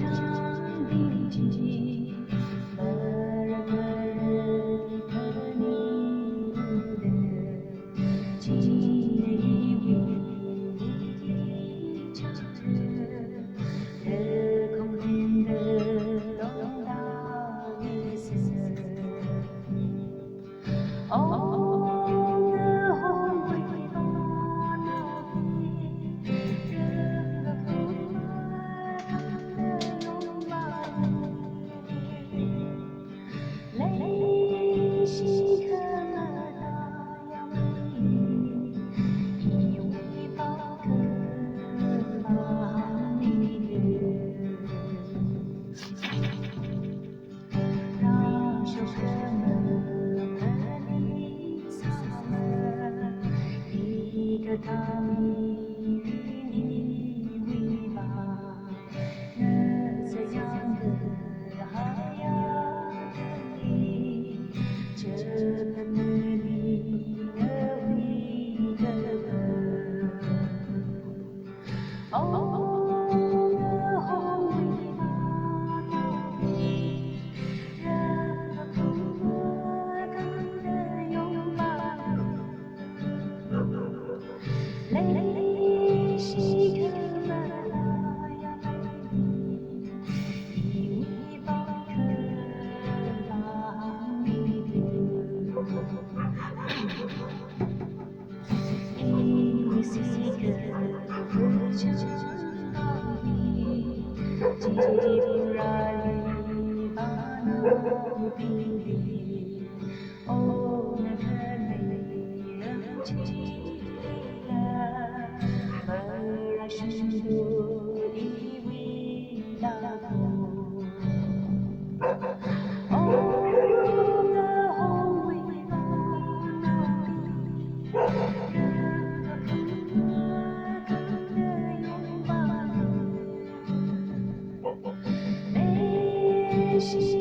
上的记，可人可人可你的，今夜一位一场热，热空间的东大雨色。哦，那红桂花那边，人个苦马的拥抱，泪西可那样美，因为宝可把你让手什么和你撒了一个大谜语，你为吧？那怎样的好呀的你，这个你的为的哦，那红尾巴那边，人个苦马跟着拥抱，泪西可那样美，因为宝可把你留。因为西可不讲道理，叽里啦哩吧那比哩，哦，那可美人气了，不让许多以为大步。哦，那红尾巴那边，人个苦马跟着拥抱，泪西。